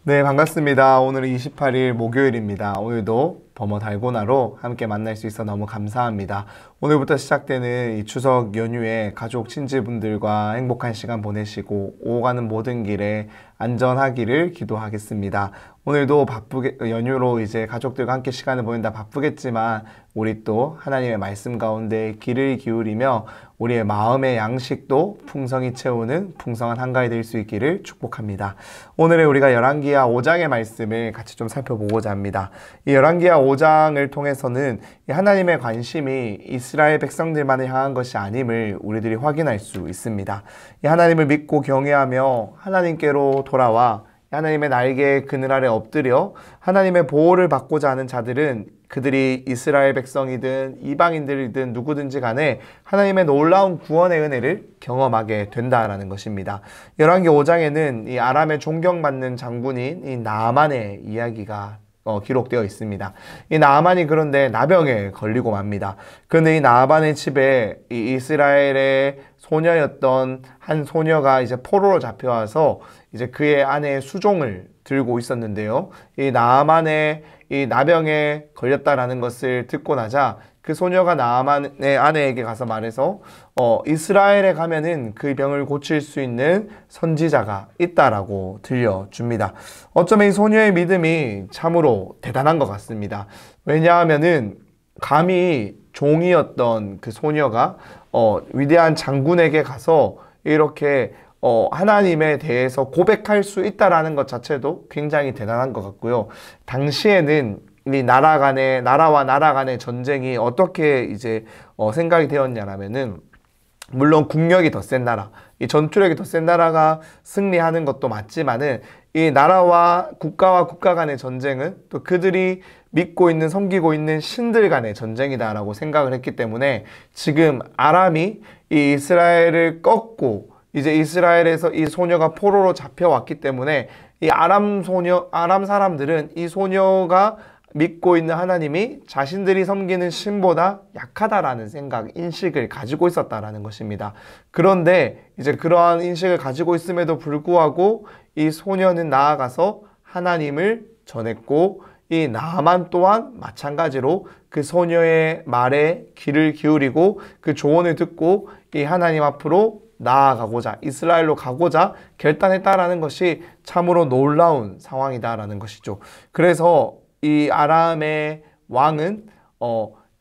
네, 반갑습니다. 오늘은 28일 목요일입니다. 오늘도 버머 달고나로 함께 만날 수 있어 너무 감사합니다. 오늘부터 시작되는 이 추석 연휴에 가족, 친지분들과 행복한 시간 보내시고 오가는 모든 길에 안전하기를 기도하겠습니다. 오늘도 연휴로 이제 가족들과 함께 시간을 보낸다 바쁘겠지만 우리 또 하나님의 말씀 가운데 귀를 기울이며 우리의 마음의 양식도 풍성히 채우는 풍성한 한가위 될 수 있기를 축복합니다. 오늘은 우리가 열왕기하 5장의 말씀을 같이 좀 살펴보고자 합니다. 이 열왕기하 5장을 통해서는 하나님의 관심이 이스라엘 백성들만을 향한 것이 아님을 우리들이 확인할 수 있습니다. 이 하나님을 믿고 경외하며 하나님께로 돌아와 하나님의 날개 그늘 아래 엎드려 하나님의 보호를 받고자 하는 자들은 그들이 이스라엘 백성이든 이방인들이든 누구든지 간에 하나님의 놀라운 구원의 은혜를 경험하게 된다라는 것입니다. 열왕기 5장에는 이 아람의 존경받는 장군인 이 나아만의 이야기가 기록되어 있습니다. 이 나아만이 그런데 나병에 걸리고 맙니다. 그런데 이 나아만의 집에 이 이스라엘의 소녀였던 한 소녀가 이제 포로로 잡혀와서 이제 그의 아내의 수종을 들고 있었는데요. 이 나아만의 이 나병에 걸렸다라는 것을 듣고 나자 그 소녀가 나아만의 아내에게 가서 말해서 이스라엘에 가면은 그 병을 고칠 수 있는 선지자가 있다라고 들려줍니다. 어쩌면 이 소녀의 믿음이 참으로 대단한 것 같습니다. 왜냐하면은 감히 종이었던 그 소녀가 위대한 장군에게 가서 이렇게 하나님에 대해서 고백할 수 있다라는 것 자체도 굉장히 대단한 것 같고요. 당시에는 이 나라와 나라 간의 전쟁이 어떻게 이제 생각이 되었냐면은 물론 국력이 더 센 나라, 이 전투력이 더 센 나라가 승리하는 것도 맞지만은 이 나라와 국가 간의 전쟁은 또 그들이 믿고 있는 섬기고 있는 신들 간의 전쟁이다라고 생각을 했기 때문에 지금 아람이 이 이스라엘을 꺾고 이제 이스라엘에서 이 소녀가 포로로 잡혀왔기 때문에 이 아람 사람들은 이 소녀가 믿고 있는 하나님이 자신들이 섬기는 신보다 약하다라는 인식을 가지고 있었다라는 것입니다. 그런데 이제 그러한 인식을 가지고 있음에도 불구하고 이 소녀는 나아가서 하나님을 전했고 이 나아만 또한 마찬가지로 그 소녀의 말에 귀를 기울이고 그 조언을 듣고 이 하나님 앞으로 나아가고자 이스라엘로 가고자 결단했다라는 것이 참으로 놀라운 상황이다라는 것이죠. 그래서 이 아람의 왕은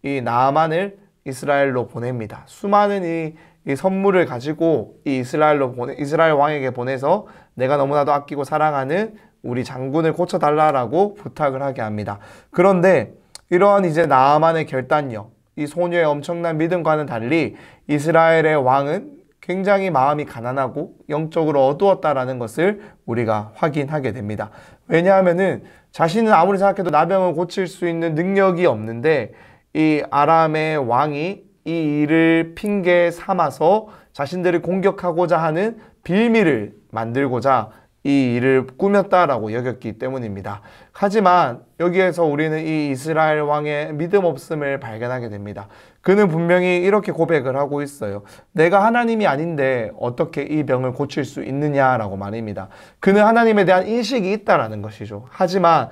이 나아만을 이스라엘로 보냅니다. 수많은 이 선물을 가지고 이 이스라엘 왕에게 보내서 내가 너무나도 아끼고 사랑하는 우리 장군을 고쳐달라라고 부탁을 하게 합니다. 그런데 이러한 이제 나아만의 결단력, 이 소녀의 엄청난 믿음과는 달리 이스라엘의 왕은 굉장히 마음이 가난하고 영적으로 어두웠다라는 것을 우리가 확인하게 됩니다. 왜냐하면은 자신은 아무리 생각해도 나병을 고칠 수 있는 능력이 없는데 이 아람의 왕이 이 일을 핑계 삼아서 자신들을 공격하고자 하는 빌미를 만들고자 이 일을 꾸몄다라고 여겼기 때문입니다. 하지만 여기에서 우리는 이 이스라엘 왕의 믿음 없음을 발견하게 됩니다. 그는 분명히 이렇게 고백을 하고 있어요. 내가 하나님이 아닌데 어떻게 이 병을 고칠 수 있느냐라고 말입니다. 그는 하나님에 대한 인식이 있다라는 것이죠. 하지만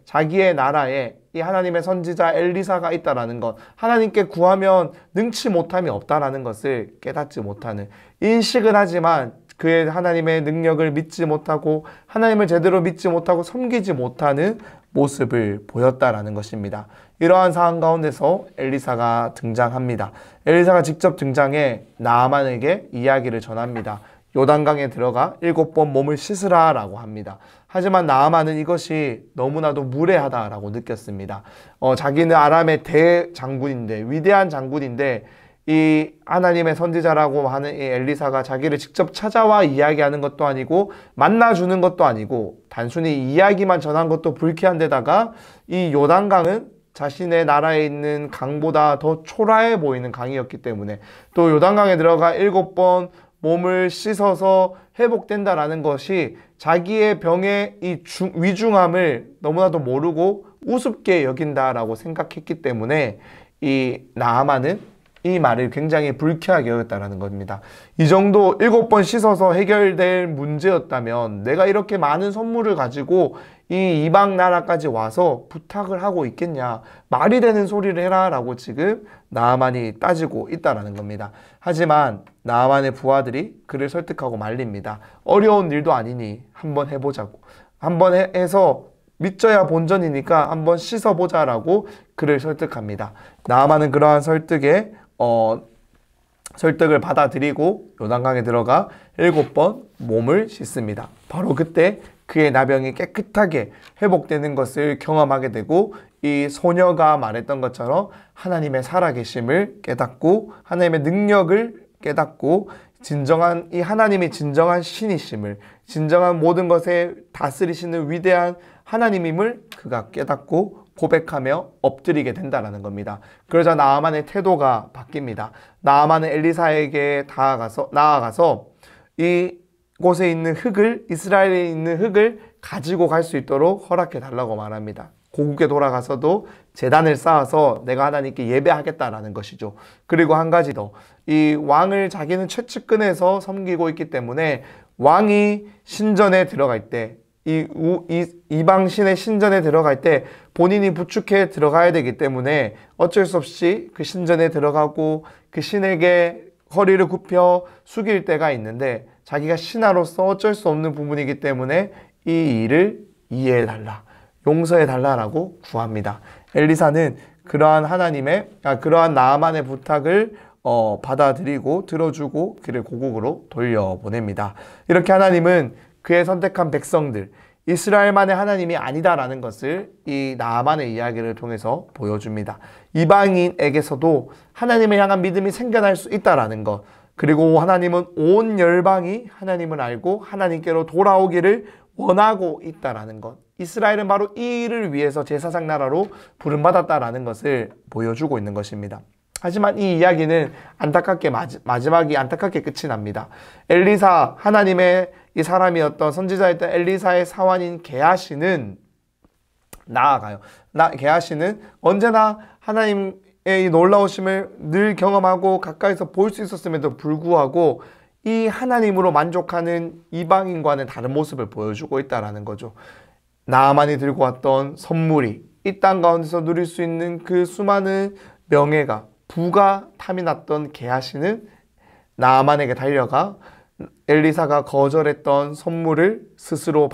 자기의 나라에 이 하나님의 선지자 엘리사가 있다라는 것, 하나님께 구하면 능치 못함이 없다라는 것을 깨닫지 못하는, 인식은 하지만 그의 하나님의 능력을 믿지 못하고 하나님을 제대로 믿지 못하고 섬기지 못하는 모습을 보였다라는 것입니다. 이러한 상황 가운데서 엘리사가 등장합니다. 엘리사가 직접 등장해 나아만에게 이야기를 전합니다. 요단강에 들어가 7번 몸을 씻으라 라고 합니다. 하지만 나아만은 이것이 너무나도 무례하다라고 느꼈습니다. 자기는 아람의 대장군인데, 위대한 장군인데 이 하나님의 선지자라고 하는 이 엘리사가 자기를 직접 찾아와 이야기하는 것도 아니고 만나주는 것도 아니고 단순히 이야기만 전한 것도 불쾌한 데다가 이 요단강은 자신의 나라에 있는 강보다 더 초라해 보이는 강이었기 때문에 또 요단강에 들어가 7번 몸을 씻어서 회복된다라는 것이 자기의 병의 이 위중함을 너무나도 모르고 우습게 여긴다라고 생각했기 때문에 이 나아만은 이 말을 굉장히 불쾌하게 여겼다라는 겁니다. 이 정도 7번 씻어서 해결될 문제였다면 내가 이렇게 많은 선물을 가지고 이 이방 나라까지 와서 부탁을 하고 있겠냐, 말이 되는 소리를 해라 라고 지금 나아만이 따지고 있다라는 겁니다. 하지만 나아만의 부하들이 그를 설득하고 말립니다. 어려운 일도 아니니 한번 해보자고, 한번 해서 믿져야 본전이니까 한번 씻어보자 라고 그를 설득합니다. 나아만은 그러한 설득을 받아들이고 요단강에 들어가 7번 몸을 씻습니다. 바로 그때 그의 나병이 깨끗하게 회복되는 것을 경험하게 되고, 이 소녀가 말했던 것처럼 하나님의 살아계심을 깨닫고 하나님의 능력을 깨닫고 이 하나님이 진정한 신이심을, 진정한 모든 것에 다스리시는 위대한 하나님임을 그가 깨닫고 고백하며 엎드리게 된다는 겁니다. 그러자 나아만의 태도가 바뀝니다. 나아만은 엘리사에게 나아가서 이곳에 있는 이스라엘에 있는 흙을 가지고 갈 수 있도록 허락해 달라고 말합니다. 고국에 돌아가서도 제단을 쌓아서 내가 하나님께 예배하겠다라는 것이죠. 그리고 한 가지 더, 이 왕을 자기는 최측근에서 섬기고 있기 때문에 왕이 신전에 들어갈 때, 이방신의 신전에 들어갈 때 본인이 부축해 들어가야 되기 때문에 어쩔 수 없이 그 신전에 들어가고 그 신에게 허리를 굽혀 숙일 때가 있는데, 자기가 신하로서 어쩔 수 없는 부분이기 때문에 이 일을 이해해달라, 용서해달라라고 구합니다. 엘리사는 그러한 나아만의 부탁을 받아들이고 들어주고 그를 고국으로 돌려보냅니다. 이렇게 하나님은 그의 선택한 백성들, 이스라엘만의 하나님이 아니다라는 것을 이 나아만의 이야기를 통해서 보여줍니다. 이방인에게서도 하나님을 향한 믿음이 생겨날 수 있다라는 것, 그리고 하나님은 온 열방이 하나님을 알고 하나님께로 돌아오기를 원하고 있다라는 것, 이스라엘은 바로 이 일을 위해서 제사장 나라로 부름받았다라는 것을 보여주고 있는 것입니다. 하지만 이 이야기는 마지막이 안타깝게 끝이 납니다. 하나님의 이 사람이었던 선지자였던 엘리사의 사환인 게하시는 나아가요. 게하시는 언제나 하나님의 이 놀라우심을 늘 경험하고 가까이서 볼 수 있었음에도 불구하고 이 하나님으로 만족하는 이방인과는 다른 모습을 보여주고 있다는 거죠. 나아만이 들고 왔던 선물이, 이 땅 가운데서 누릴 수 있는 그 수많은 명예가, 부가 탐이 났던 게하시는 나아만에게 달려가 엘리사가 거절했던 선물을 스스로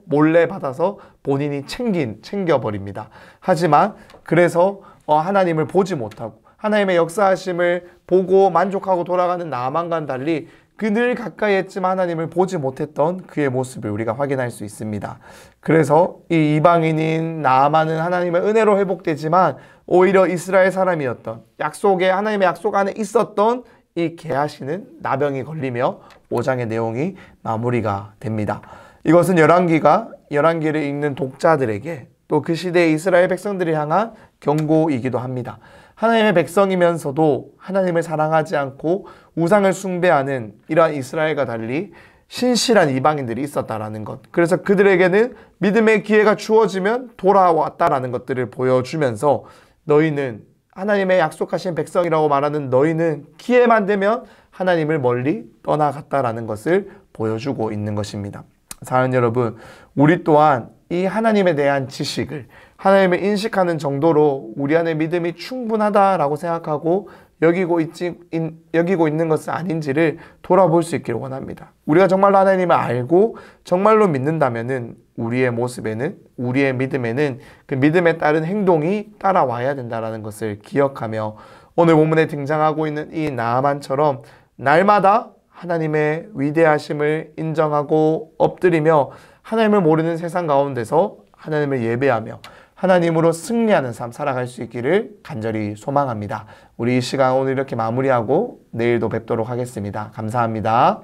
몰래 받아서 본인이 챙겨버립니다. 하지만 그래서 하나님을 보지 못하고 하나님의 역사하심을 보고 만족하고 돌아가는 나아만과는 달리 늘 가까이 했지만 하나님을 보지 못했던 그의 모습을 우리가 확인할 수 있습니다. 그래서 이 이방인인 나아만은 하나님의 은혜로 회복되지만 오히려 이스라엘 사람이었던 하나님의 약속 안에 있었던 이 게하시는 나병이 걸리며 5장의 내용이 마무리가 됩니다. 이것은 열왕기를 읽는 독자들에게 또 그 시대의 이스라엘 백성들을 향한 경고이기도 합니다. 하나님의 백성이면서도 하나님을 사랑하지 않고 우상을 숭배하는 이러한 이스라엘과 달리 신실한 이방인들이 있었다라는 것, 그래서 그들에게는 믿음의 기회가 주어지면 돌아왔다라는 것들을 보여주면서 너희는 하나님의 약속하신 백성이라고 말하는 너희는 기회만 되면 하나님을 멀리 떠나갔다라는 것을 보여주고 있는 것입니다. 사랑하는 여러분, 우리 또한 이 하나님에 대한 지식을, 하나님을 인식하는 정도로 우리 안에 믿음이 충분하다라고 생각하고 여기고 있는 것은 아닌지를 돌아볼 수 있기를 원합니다. 우리가 정말로 하나님을 알고 정말로 믿는다면은 우리의 모습에는, 우리의 믿음에는 그 믿음에 따른 행동이 따라와야 된다는 것을 기억하며 오늘 본문에 등장하고 있는 이 나아만처럼 날마다 하나님의 위대하심을 인정하고 엎드리며 하나님을 모르는 세상 가운데서 하나님을 예배하며 하나님으로 승리하는 삶 살아갈 수 있기를 간절히 소망합니다. 우리 이 시간 오늘 이렇게 마무리하고 내일도 뵙도록 하겠습니다. 감사합니다.